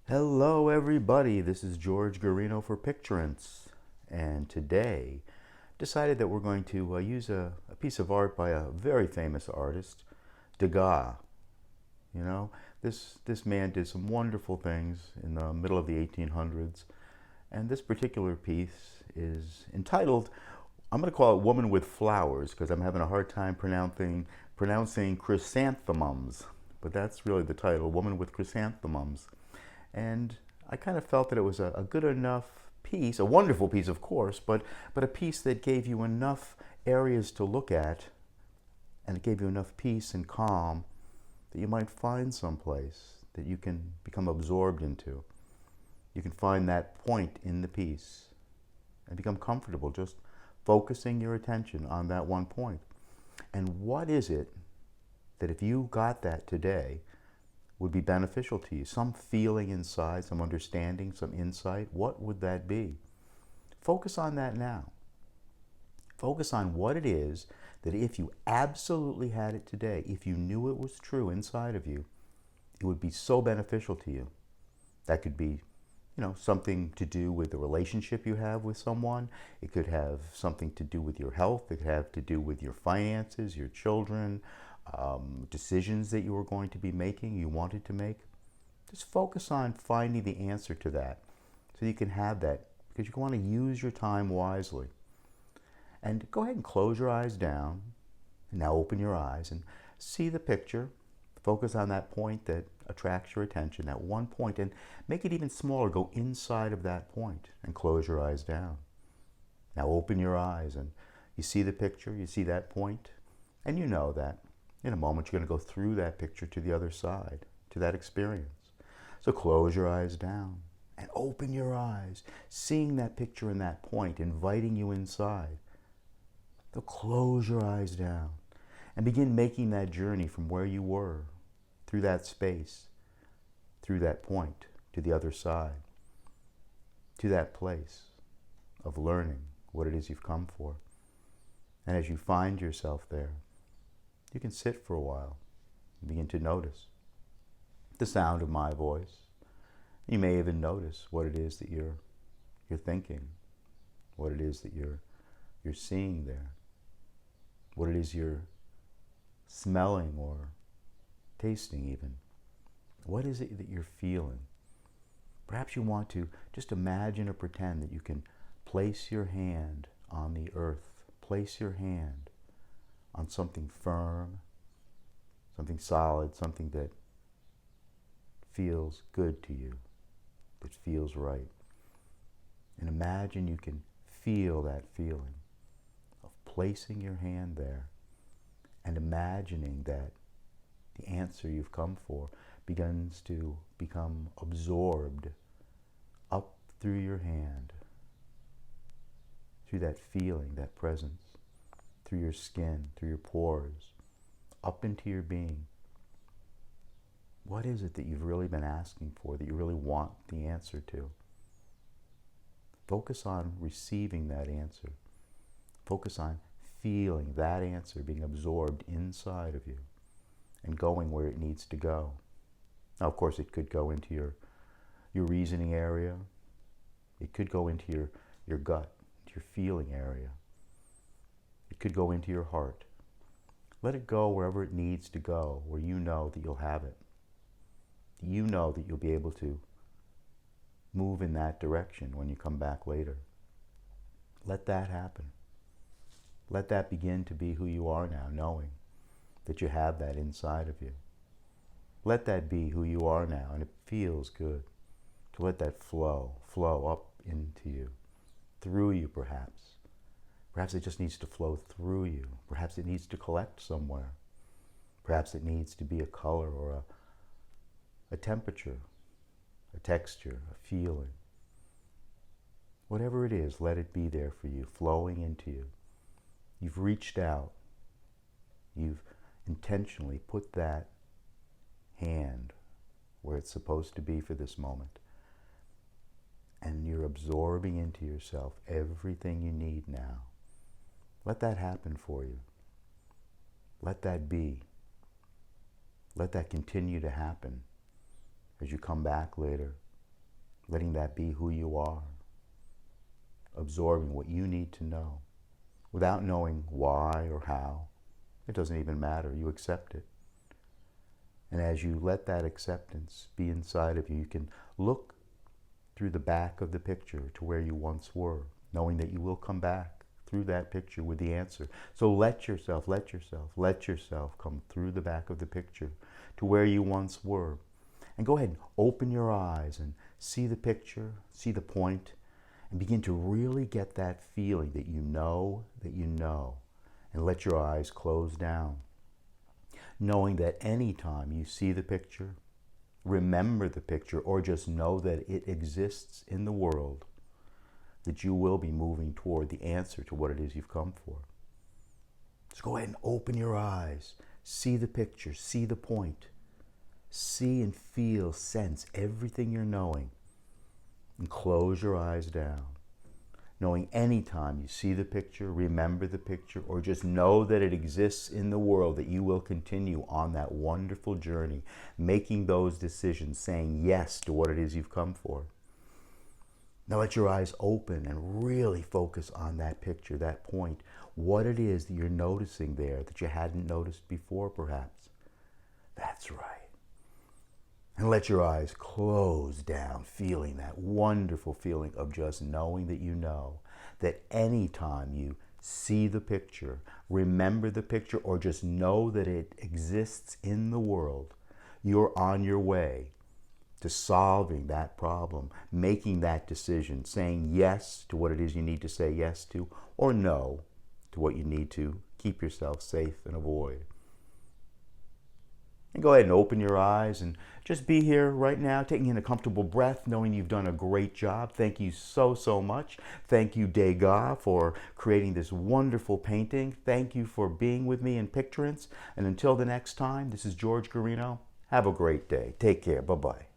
Hello everybody, this is George Garino for Pictrance, and today decided that we're going to use a piece of art by a very famous artist, Degas. You know, this man did some wonderful things in the middle of the 1800s, and this particular piece is entitled, I'm going to call it Woman with Flowers, because I'm having a hard time pronouncing chrysanthemums, but that's really the title, Woman with Chrysanthemums. And I kind of felt that it was a good enough piece, a wonderful piece, of course, but a piece that gave you enough areas to look at, and it gave you enough peace and calm that you might find someplace that you can become absorbed into. You can find that point in the piece and become comfortable just focusing your attention on that one point. And what is it that if you got that today would be beneficial to you? Some feeling inside, some understanding, some insight. What would that be? Focus on that now. Focus on what it is that if you absolutely had it today, if you knew it was true inside of you, it would be so beneficial to you. That could be, something to do with the relationship you have with someone. It could have something to do with your health. It could have to do with your finances, your children, decisions that you were going to be making, you wanted to make. Just focus on finding the answer to that so you can have that, because you want to use your time wisely. And go ahead and close your eyes down. And now open your eyes and see the picture. Focus on that point that attracts your attention, that one point, and make it even smaller. Go inside of that point and close your eyes down. Now open your eyes and you see the picture, you see that point, and you know that in a moment you're going to go through that picture to the other side, to that experience. So close your eyes down and open your eyes, seeing that picture and that point, inviting you inside. So close your eyes down and begin making that journey from where you were, through that space, through that point, to the other side, to that place of learning what it is you've come for. And as you find yourself there, you can sit for a while and begin to notice the sound of my voice. You may even notice what it is that you're thinking, what it is that you're seeing there, what it is you're smelling or tasting even. What is it that you're feeling? Perhaps you want to just imagine or pretend that you can place your hand on the earth, place your hand on something firm, something solid, something that feels good to you, that feels right. And imagine you can feel that feeling of placing your hand there and imagining that the answer you've come for begins to become absorbed up through your hand, through that feeling, that presence, through your skin, through your pores, up into your being. What is it that you've really been asking for, that you really want the answer to? Focus on receiving that answer. Focus on feeling that answer being absorbed inside of you and going where it needs to go. Now, of course, it could go into your reasoning area. It could go into your gut, your feeling area. It could go into your heart. Let it go wherever it needs to go, where you know that you'll have it. You know that you'll be able to move in that direction when you come back later. Let that happen. Let that begin to be who you are now, knowing that you have that inside of you. Let that be who you are now, and it feels good to let that flow up into you, through you perhaps. Perhaps it just needs to flow through you. Perhaps it needs to collect somewhere. Perhaps it needs to be a color or a temperature, a texture, a feeling. Whatever it is, let it be there for you, flowing into you. You've reached out. You've intentionally put that hand where it's supposed to be for this moment. And you're absorbing into yourself everything you need now. Let that happen for you. Let that be. Let that continue to happen as you come back later letting that be who you are, absorbing what you need to know without knowing why or how. It doesn't even matter. You accept it. And as you let that acceptance be inside of you, you can look through the back of the picture to where you once were, knowing that you will come back through that picture with the answer. So let yourself come through the back of the picture to where you once were. And go ahead and open your eyes and see the picture, see the point, and begin to really get that feeling that you know, and let your eyes close down. Knowing that anytime you see the picture, remember the picture, or just know that it exists in the world, that you will be moving toward the answer to what it is you've come for. So go ahead and open your eyes, see the picture, see the point, see and feel, sense everything you're knowing, and close your eyes down. Knowing anytime you see the picture, remember the picture, or just know that it exists in the world, that you will continue on that wonderful journey, making those decisions, saying yes to what it is you've come for. Now let your eyes open and really focus on that picture, that point, what it is that you're noticing there that you hadn't noticed before, perhaps. That's right. And let your eyes close down, feeling that wonderful feeling of just knowing that you know that anytime you see the picture, remember the picture, or just know that it exists in the world, you're on your way to solving that problem, making that decision, saying yes to what it is you need to say yes to, or no to what you need to keep yourself safe and avoid. And go ahead and open your eyes and just be here right now, taking in a comfortable breath, knowing you've done a great job. Thank you so much. Thank you, Degas, for creating this wonderful painting. Thank you for being with me in Pictrance. And until the next time, this is George Garino. Have a great day. Take care. Bye-bye.